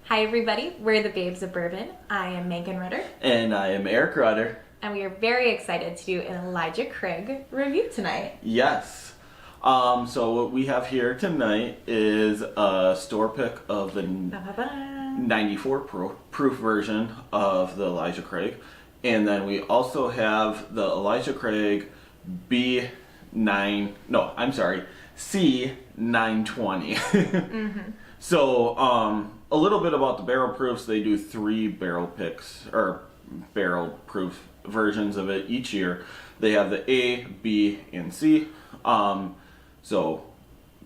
Hi everybody, we're the Babes of Bourbon. I am Megan Rutter. And I am Eric Rutter. And we are very excited to do an Elijah Craig review tonight. Yes. So what we have here tonight is a store pick of the 94 proof version of the Elijah Craig. And then we also have the Elijah Craig C920. Mm-hmm. So, a little bit about the barrel proofs. They do 3 barrel picks, or barrel proof versions of it each year. They have the A, B, and C. So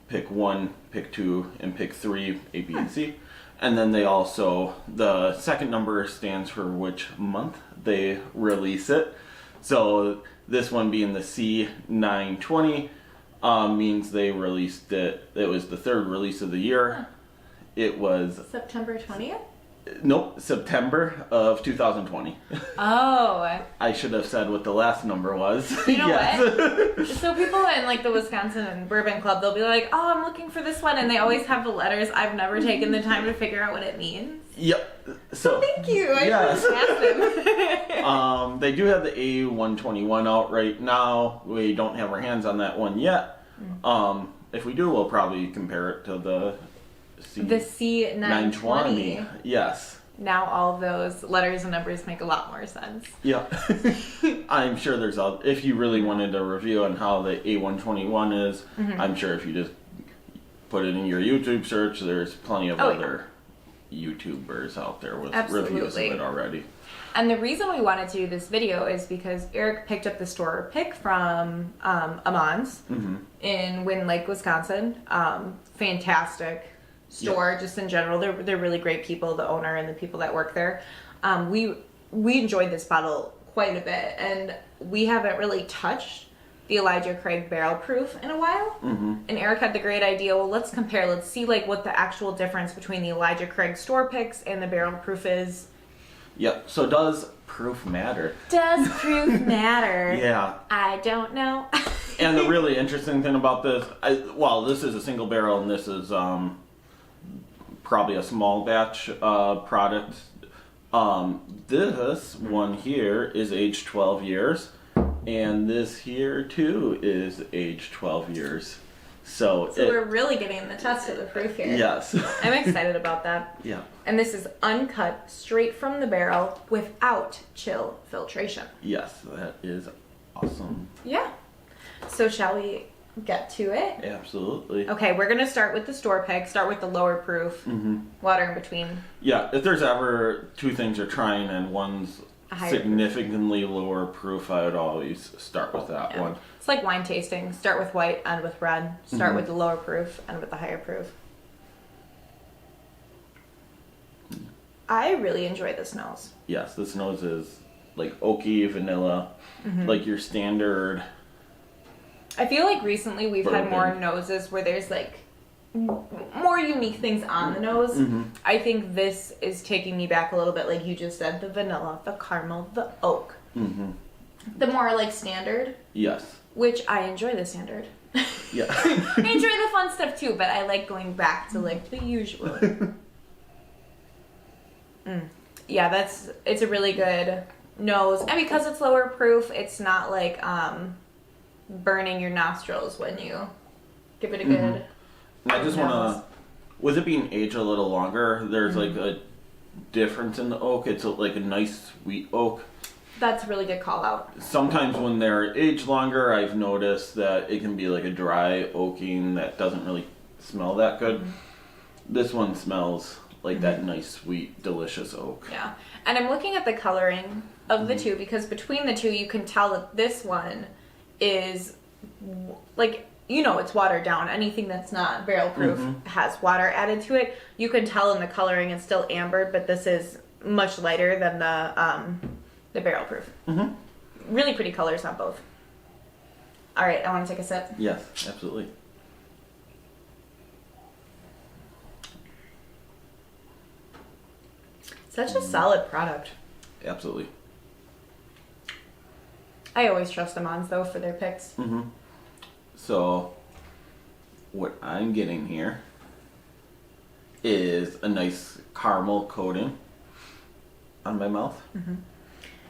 pick 1, pick 2, and pick 3, A, B, and C. And then they also, the second number stands for which month they release it. So this one being the C920 means they released it. It was the 3rd release of the year. It was September 20th? Nope, September of 2020. Oh. I should have said what the last number was. You know what? So people in like the Wisconsin and Bourbon Club, they'll be like, oh, I'm looking for this one. And they always have the letters. I've never taken the time to figure out what it means. Yep. So thank you. I yes. asked them. They do have the A121 out right now. We don't have our hands on that one yet. If we do, we'll probably compare it to the C920. Yes. Now all of those letters and numbers make a lot more sense. Yeah. I'm sure there's if you really wanted a review on how the A121 is, I'm sure if you just put it in your YouTube search, there's plenty of other YouTubers out there with reviews of it already. And the reason we wanted to do this video is because Eric picked up the store pick from Amon's in Wind Lake, Wisconsin. Fantastic store, just in general. They're really great people, the owner and the people that work there. We enjoyed this bottle quite a bit, and we haven't really touched the Elijah Craig barrel proof in a while. And Eric had the great idea, well, let's compare, let's see like what the actual difference between the Elijah Craig store picks and the barrel proof is. Yep. So does proof matter? Does proof matter? Yeah. I don't know. And the really interesting thing about this, this is a single barrel, and this is probably a small batch product. This one here is aged 12 years, and this here too is aged 12 years. So we're really getting the test of the proof here. Yes. I'm excited about that. Yeah. And this is uncut, straight from the barrel, without chill filtration. Yes, that is awesome. Yeah. So shall we get to it? Absolutely. Okay, we're going to start with the store pick, start with the lower proof, water in between. Yeah, if there's ever 2 things you're trying and one's significantly lower proof, I would always start with that one. It's like wine tasting. Start with white, end with red. Start with the lower proof, end with the higher proof. I really enjoy this nose. Yes, this nose is like oaky, vanilla, like your standard. I feel like recently we've bourbon. had more noses where there's like more unique things on the nose. I think this is taking me back a little bit, like you just said, the vanilla, the caramel, the oak. The more like standard. Yes. Which I enjoy the standard. Yeah. I enjoy the fun stuff too, but I like going back to like the usual. Yeah, it's a really good nose. And because it's lower proof, it's not like burning your nostrils when you give it a good I just want to, with it being aged a little longer, there's like a difference in the oak. It's like a nice sweet oak. That's a really good call out. Sometimes when they're aged longer, I've noticed that it can be like a dry oaking that doesn't really smell that good. This one smells like that nice, sweet, delicious oak. Yeah. And I'm looking at the coloring of the two, because between the two you can tell that this one is like, it's watered down. Anything that's not barrel proof has water added to it. You can tell in the coloring it's still amber, but this is much lighter than the barrel proof. Really pretty colors on both. All right, I want to take a sip. Yes, absolutely. Such a solid product. Absolutely. I always trust Amon's though for their picks. So, what I'm getting here is a nice caramel coating on my mouth. Mm-hmm.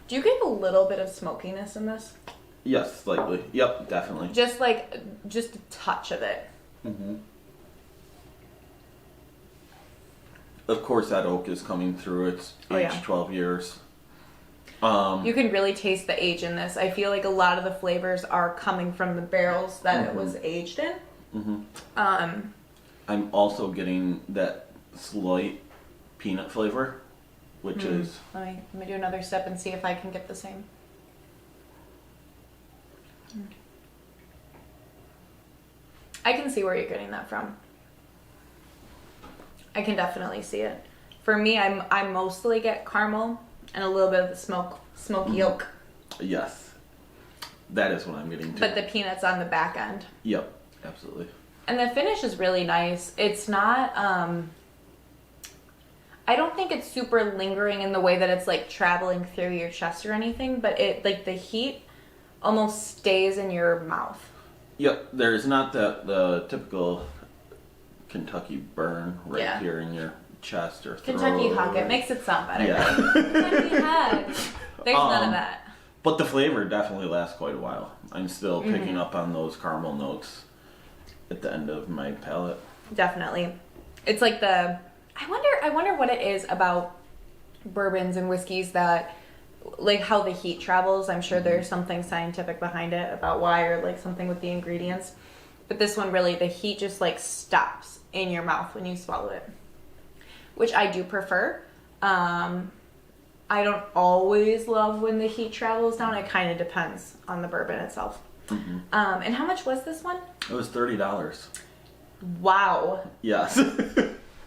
Do you get a little bit of smokiness in this? Yes, slightly. Yep, definitely. Just a touch of it. Mm-hmm. Of course, that oak is coming through. It's aged 12 years. You can really taste the age in this. I feel like a lot of the flavors are coming from the barrels that it was aged in. Mm-hmm. I'm also getting that slight peanut flavor, which is... Let me do another sip and see if I can get the same. I can see where you're getting that from. I can definitely see it. For me, I mostly get caramel and a little bit of the smoky oak. Yes. That is what I'm getting to. But the peanuts on the back end. Yep, absolutely. And the finish is really nice. It's not, I don't think it's super lingering in the way that it's like traveling through your chest or anything, but it, like, the heat almost stays in your mouth. Yep, there's not the typical Kentucky burn here in your chest or throat. Kentucky hug, it makes it sound better. Yeah. Kentucky hug. There's none of that. But the flavor definitely lasts quite a while. I'm still picking up on those caramel notes at the end of my palate. Definitely. It's like I wonder what it is about bourbons and whiskeys that, like, how the heat travels. I'm sure there's something scientific behind it about why, or like something with the ingredients. But this one, really, the heat just like stops in your mouth when you swallow it, which I do prefer. I don't always love when the heat travels down. It kind of depends on the bourbon itself. Mm-hmm. And how much was this one? It was $30. Wow. Yes.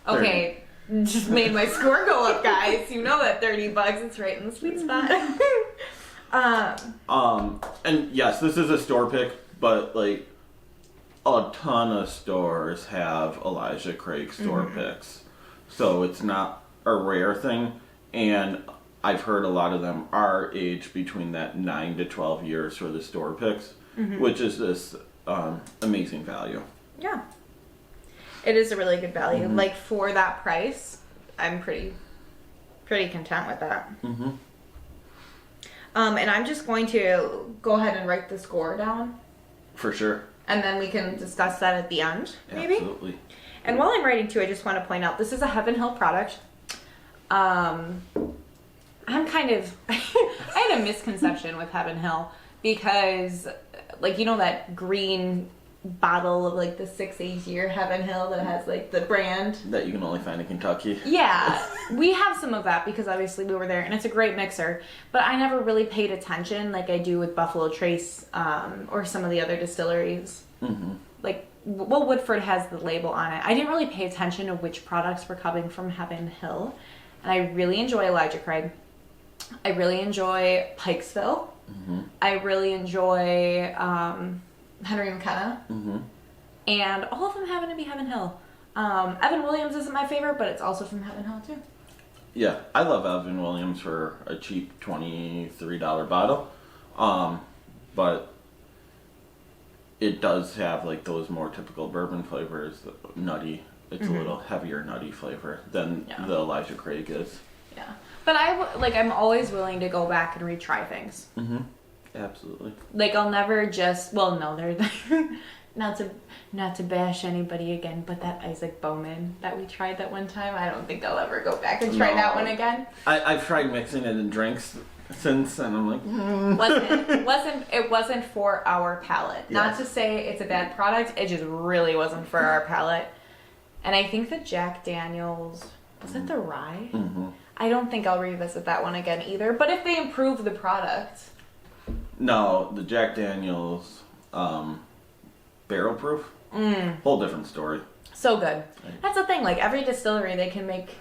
Okay, just made my score go up, guys. You know that $30, it's right in the sweet spot. And yes, this is a store pick, but like a ton of stores have Elijah Craig store picks, so it's not a rare thing. And I've heard a lot of them are aged between that 9 to 12 years for the store picks, which is this amazing value. Yeah. It is a really good value. Like, for that price, I'm pretty content with that. And I'm just going to go ahead and write the score down. For sure. And then we can discuss that at the end, maybe? Absolutely. And while I'm writing too, I just want to point out, this is a Heaven Hill product. I'm kind of... I had a misconception with Heaven Hill because, like, you know that green bottle of like the 6 year Heaven Hill that has like the brand that you can only find in Kentucky. Yeah, we have some of that because obviously we were there, and it's a great mixer, but I never really paid attention like I do with Buffalo Trace or some of the other distilleries. Like, well, Woodford has the label on it. I didn't really pay attention to which products were coming from Heaven Hill, and I really enjoy Elijah Craig. I really enjoy Pikesville. I really enjoy Henry McKenna, and all of them happen to be Heaven Hill. Evan Williams isn't my favorite, but it's also from Heaven Hill too. Yeah, I love Evan Williams for a cheap $23 bottle, but it does have like those more typical bourbon flavors, nutty. It's a little heavier nutty flavor than the Elijah Craig is. Yeah, but I'm always willing to go back and retry things. Absolutely. Like, I'll never just, well, no, they're not to bash anybody again, but that Isaac Bowman that we tried that one time, I don't think I'll ever go back and try that one again. I've tried mixing it in drinks since, and I'm like, It wasn't for our palate. Yes. Not to say it's a bad product, it just really wasn't for our palate. And I think the Jack Daniels, was it the rye? I don't think I'll revisit that one again either, but if they improve the product... No, the Jack Daniels barrel proof, whole different story. So good. That's the thing. Like, every distillery, they can make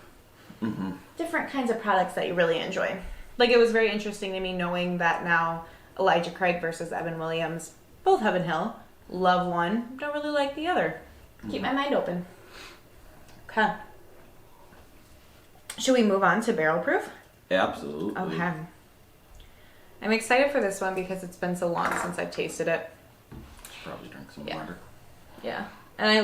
different kinds of products that you really enjoy. Like, it was very interesting to me knowing that now Elijah Craig versus Evan Williams, both Heaven Hill, love one, don't really like the other. Keep my mind open. Okay. Should we move on to barrel proof? Absolutely. Okay. I'm excited for this one because it's been so long since I've tasted it. Should probably drink some water. Yeah. And I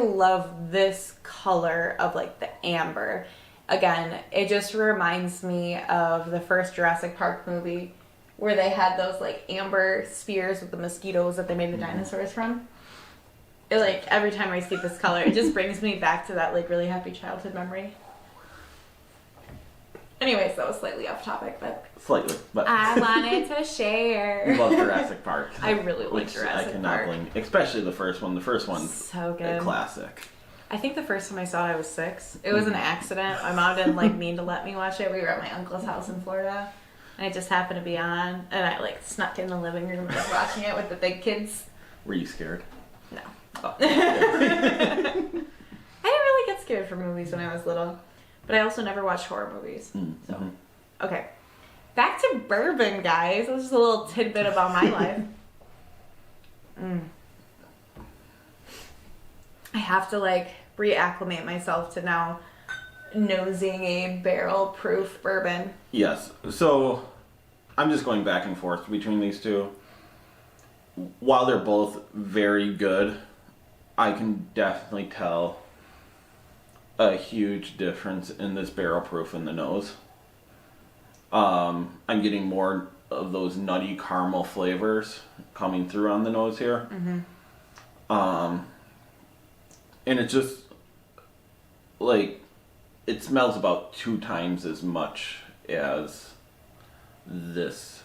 love this color of like the amber. Again, it just reminds me of the first Jurassic Park movie where they had those like amber spears with the mosquitoes that they made the dinosaurs from. It, like, every time I see this color, it just brings me back to that like really happy childhood memory. Anyways, that was slightly off topic, but I wanted to share. I love Jurassic Park. I really like Jurassic Park. I cannot blame, especially the first one. The first one's so good. A classic. I think the first time I saw it, I was 6. It was an accident. My mom didn't like mean to let me watch it. We were at my uncle's house in Florida, and it just happened to be on, and I like snuck in the living room and was watching it with the big kids. Were you scared? No. Oh. I didn't really get scared from movies when I was little. But I also never watched horror movies. So, okay. Back to bourbon, guys. This is a little tidbit about my life. I have to, like, reacclimate myself to now nosing a barrel-proof bourbon. Yes. So, I'm just going back and forth between these two. While they're both very good, I can definitely tell a huge difference in this barrel proof in the nose. I'm getting more of those nutty caramel flavors coming through on the nose here. And it just, like, it smells about 2 times as much as this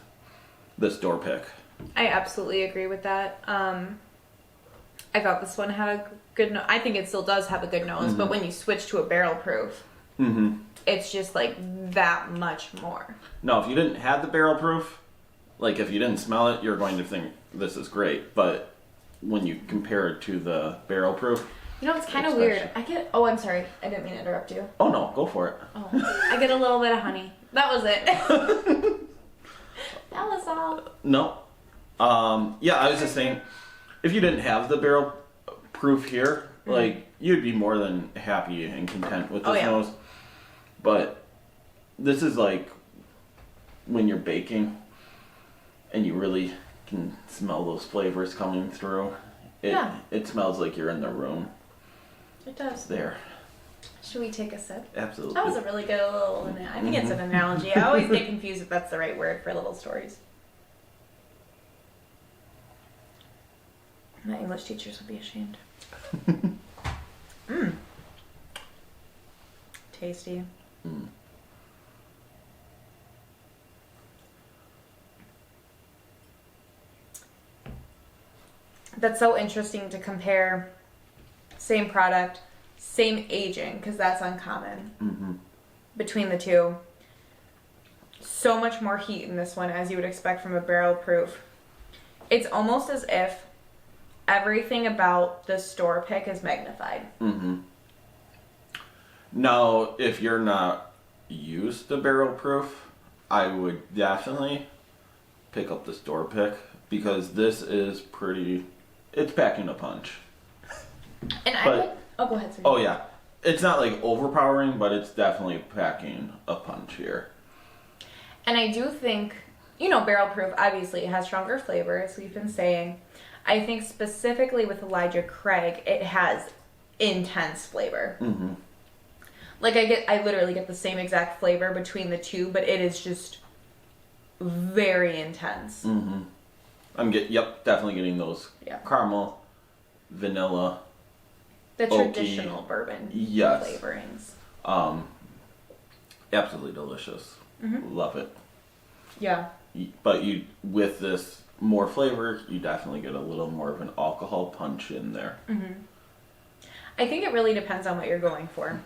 door pick. I absolutely agree with that. I thought this one had a good nose. I think it still does have a good nose, but when you switch to a barrel proof, it's just like that much more. No, if you didn't have the barrel proof, like if you didn't smell it, you're going to think this is great. But when you compare it to the barrel proof, you know, it's kind of weird. Oh, I'm sorry. I didn't mean to interrupt you. Oh no, go for it. Oh, I get a little bit of honey. That was it. That was all. No. Yeah, I was just saying, if you didn't have the barrel proof here, like, you'd be more than happy and content with this nose. But this is like when you're baking and you really can smell those flavors coming through. It smells like you're in the room. It does. There. Should we take a sip? Absolutely. That was a really good little, I think it's an analogy. I always get confused if that's the right word for little stories. My English teachers would be ashamed. Tasty. That's so interesting to compare same product, same aging, because that's uncommon between the two. So much more heat in this one, as you would expect from a barrel proof. It's almost as if everything about the store pick is magnified. Now, if you're not used to barrel proof, I would definitely pick up the store pick, because this is it's packing a punch. And go ahead, sir. Oh yeah, it's not like overpowering, but it's definitely packing a punch here. And I do think, barrel proof obviously has stronger flavor, as we've been saying. I think specifically with Elijah Craig, it has intense flavor. Like I literally get the same exact flavor between the two, but it is just very intense. I'm definitely getting those caramel, vanilla, the oaky, traditional bourbon flavorings. Absolutely delicious. Love it. Yeah. But with this more flavor, you definitely get a little more of an alcohol punch in there. I think it really depends on what you're going for.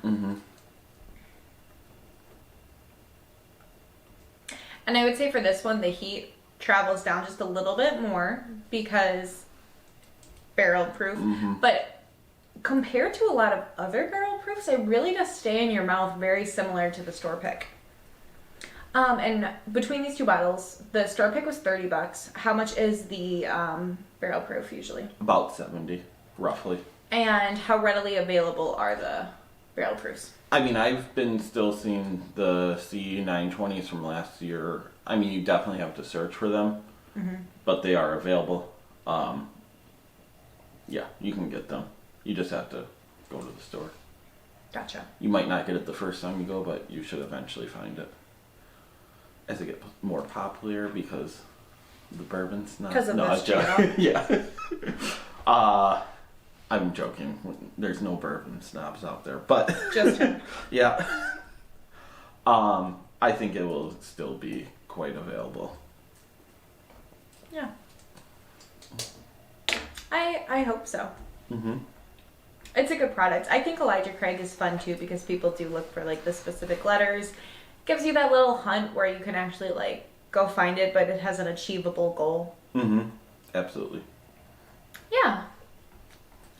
And I would say for this one, the heat travels down just a little bit more because barrel proof. But compared to a lot of other barrel proofs, it really does stay in your mouth very similar to the store pick. And between these two bottles, the store pick was $30. How much is the barrel proof usually? About 70, roughly. And how readily available are the barrel proofs? I mean, I've been still seeing the C920s from last year. I mean, you definitely have to search for them, but they are available. Yeah, you can get them. You just have to go to the store. Gotcha. You might not get it the first time you go, but you should eventually find it. As it gets more popular because the bourbon's not... Because of this channel? Yeah. I'm joking. There's no bourbon snobs out there, but... Just him. Yeah. I think it will still be quite available. Yeah. I hope so. Mm-hmm. It's a good product. I think Elijah Craig is fun too because people do look for like the specific letters. Gives you that little hunt where you can actually like go find it, but it has an achievable goal. Mm-hmm. Absolutely. Yeah.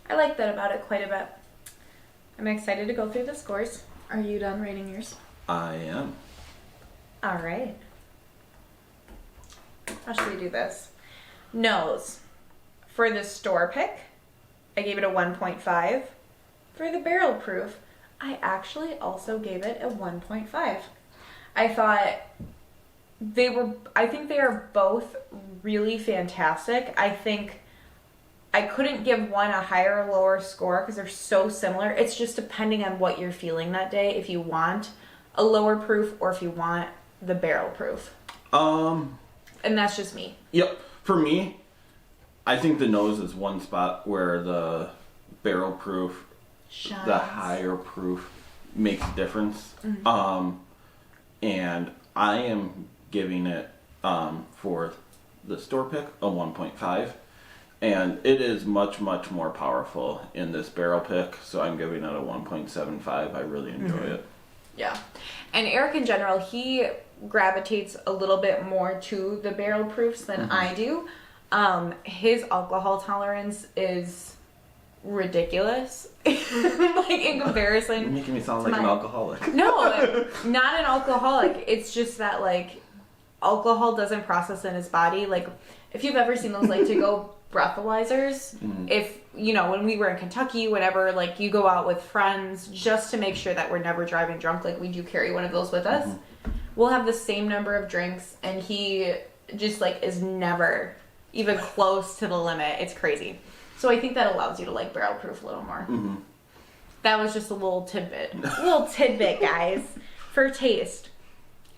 I like that about it quite a bit. I'm excited to go through the scores. Are you done rating yours? I am. All right. How should we do this? Nose. For the store pick, I gave it a 1.5. For the barrel proof, I actually also gave it a 1.5. I thought I think they are both really fantastic. I think I couldn't give one a higher or lower score because they're so similar. It's just depending on what you're feeling that day, if you want a lower proof or if you want the barrel proof. And that's just me. Yep. For me, I think the nose is one spot where the barrel proof, Shines. the higher proof makes a difference. Mm-hmm. And I am giving it, for the store pick, a 1.5. And it is much, much more powerful in this barrel pick, so I'm giving it a 1.75. I really enjoy it. Yeah. And Eric in general, he gravitates a little bit more to the barrel proofs than I do. His alcohol tolerance is ridiculous. Like in comparison. You're making me sound like an alcoholic. No, not an alcoholic. It's just that like alcohol doesn't process in his body. Like if you've ever seen those like to go breathalyzers, if you know, when we were in Kentucky, whenever like you go out with friends just to make sure that we're never driving drunk, like we do carry one of those with us. We'll have the same number of drinks and he just like is never even close to the limit. It's crazy. So I think that allows you to like barrel proof a little more. That was just a little tidbit. Guys, for taste.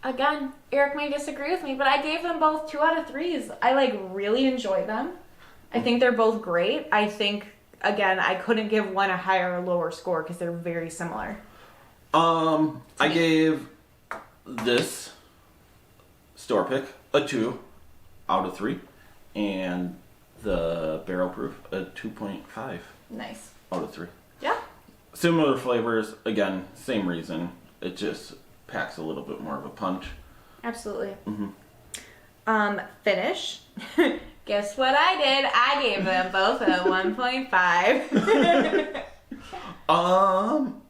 Again, Eric may disagree with me, but I gave them both 2 out of 3s. I like really enjoyed them. I think they're both great. I think, again, I couldn't give one a higher or lower score because they're very similar. I gave this store pick a 2 out of 3. And the barrel proof a 2.5. Nice. Out of 3. Yeah. Similar flavors, again, same reason. It just packs a little bit more of a punch. Absolutely. Finish. Guess what I did? I gave them both a 1.5.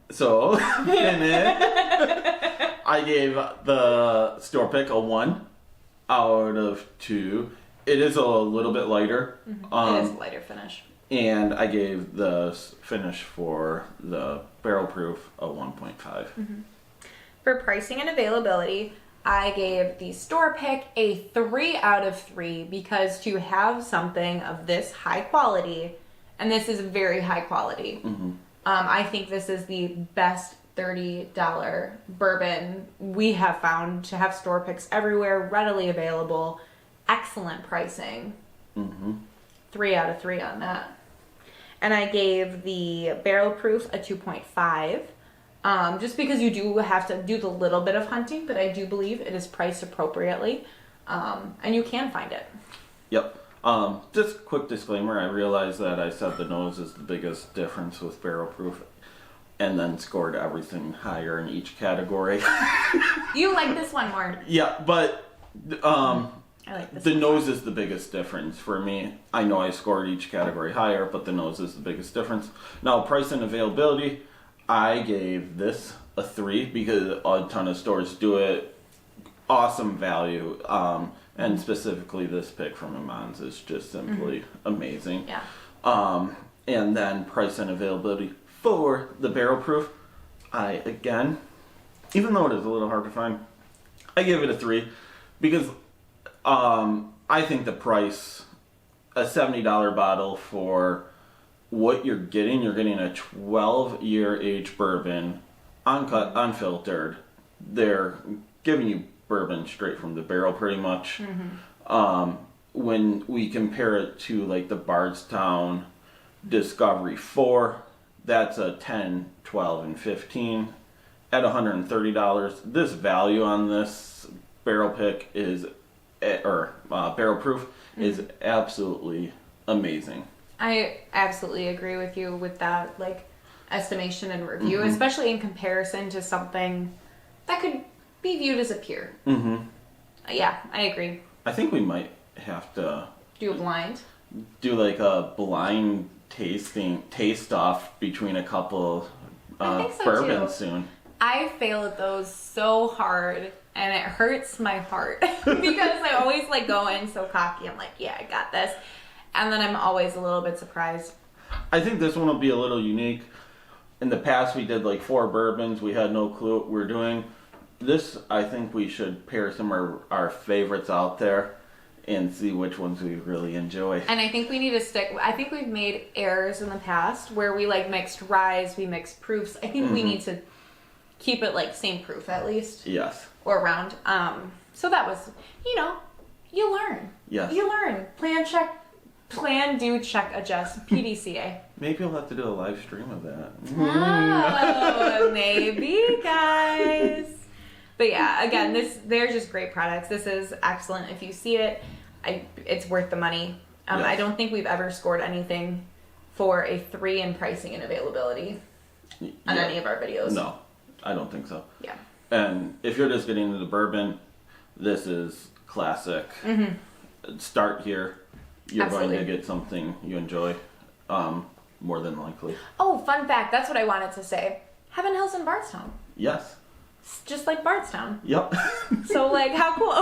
So finish. I gave the store pick a 1 out of 2. It is a little bit lighter. It is a lighter finish. And I gave the finish for the barrel proof a 1.5. For pricing and availability, I gave the store pick a 3 out of 3 because to have something of this high quality, and this is very high quality, I think this is the best $30 bourbon we have found to have store picks everywhere, readily available. Excellent pricing. 3 out of 3 on that. And I gave the barrel proof a 2.5. Just because you do have to do the little bit of hunting, but I do believe it is priced appropriately. And you can find it. Yep. Just quick disclaimer, I realize that I said the nose is the biggest difference with barrel proof and then scored everything higher in each category. You like this one more. Yeah, but I like this the one nose is the biggest difference for me. I know I scored each category higher, but the nose is the biggest difference. Now, price and availability, I gave this a 3 because a ton of stores do it. Awesome value. And specifically this pick from Amans is just simply amazing. Yeah. And then price and availability for the barrel proof, I, again, even though it is a little hard to find, I give it a 3 because I think the price, a $70 bottle for what you're getting a 12-year aged bourbon, uncut, unfiltered. They're giving you bourbon straight from the barrel pretty much. When we compare it to like the Bardstown Discovery 4, that's a 10, 12, and 15 at $130. This value on this barrel pick is, barrel proof is absolutely amazing. I absolutely agree with you with that, like, estimation and review, especially in comparison to something that could be viewed as a peer. Yeah, I agree. I think we might have to do a blind. Do like a blind taste off between a couple bourbons soon. I fail at those so hard, and it hurts my heart because I always like go in so cocky. I'm like, yeah, I got this, and then I'm always a little bit surprised. I think this one will be a little unique. In the past, we did like 4 bourbons. We had no clue what we were doing. This, I think we should pair some of our favorites out there and see which ones we really enjoy. And I think we need to stick. I think we've made errors in the past where we like mixed ryes, we mixed proofs. I think we need to keep it like same proof at least. Yes. Or around. So that was, you learn. Yes. You learn. Plan, do, check, adjust. PDCA. Maybe we'll have to do a live stream of that. Oh, maybe, guys. But yeah, again, they're just great products. This is excellent. If you see it, it's worth the money. Yes. I don't think we've ever scored anything for a 3 in pricing and availability on any of our videos. No, I don't think so. Yeah. And if you're just getting into the bourbon, this is classic. Start here. You're going to get something you enjoy, more than likely. Oh, fun fact. That's what I wanted to say. Heaven Hill's in Bardstown. Yes. Just like Bardstown. Yep. So, like, how cool.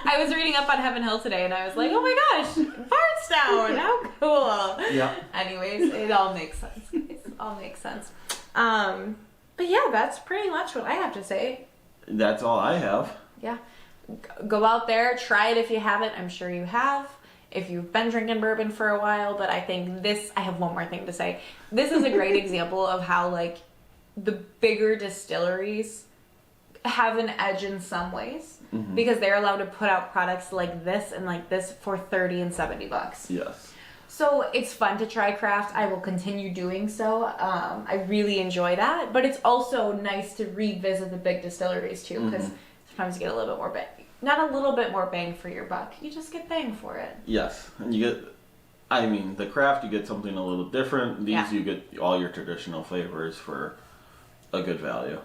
I was reading up on Heaven Hill today, and I was like, oh my gosh, Bardstown, how cool. Yeah. Anyways, it all makes sense. It all makes sense. But yeah, that's pretty much what I have to say. That's all I have. Yeah. Go out there, try it if you haven't. I'm sure you have. If you've been drinking bourbon for a while, but I think I have one more thing to say. This is a great example of how, like, the bigger distilleries have an edge in some ways because they're allowed to put out products like this and like this for $30 and $70. Yes. So it's fun to try craft. I will continue doing so. I really enjoy that, but it's also nice to revisit the big distilleries too because sometimes you get a little bit more not a little bit more bang for your buck. You just get bang for it. Yes, and you get. I mean, the craft you get something a little different. These you get all your traditional flavors for a good value.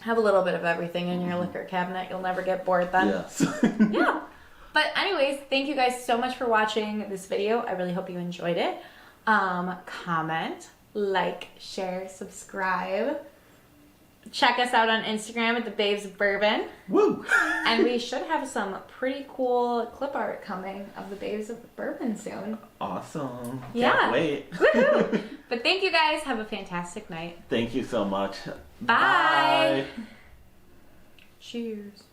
Have a little bit of everything in your liquor cabinet. You'll never get bored then. Yes. Yeah. But anyways, thank you guys so much for watching this video. I really hope you enjoyed it. Comment, like, share, subscribe. Check us out on Instagram at the Babes of Bourbon. Woo! And we should have some pretty cool clip art coming of the Babes of Bourbon soon. Awesome. Yeah. Can't wait. Woohoo! But thank you guys. Have a fantastic night. Thank you so much. Bye. Cheers.